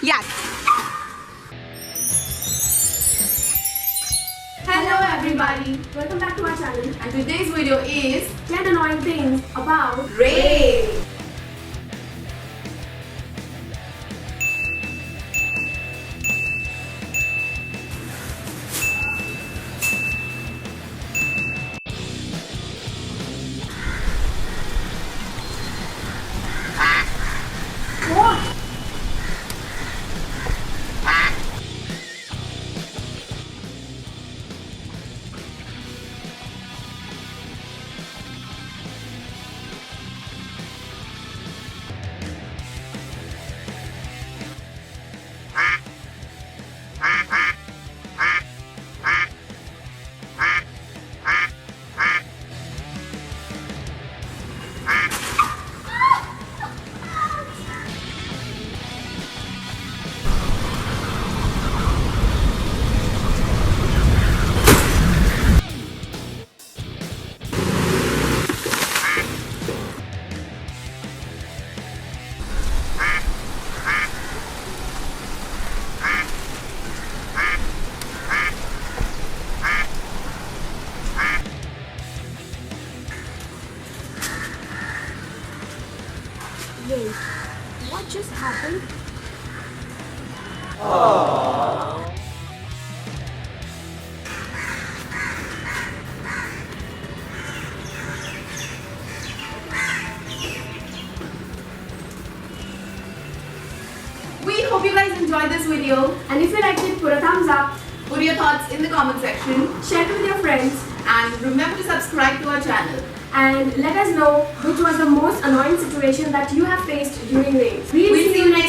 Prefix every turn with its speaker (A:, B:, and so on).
A: Yes.
B: Hello everybody, welcome back to our channel, and today's video is 10 annoying things about rain. What? Wait, what just happened? We hope you guys enjoyed this video, and if you liked it, put a thumbs up,
A: Put your thoughts in the comment section
B: share it with your friends,
A: and remember to subscribe to our channel.
B: and let us know which was the most annoying situation that you have faced during rain.
A: We'll see you next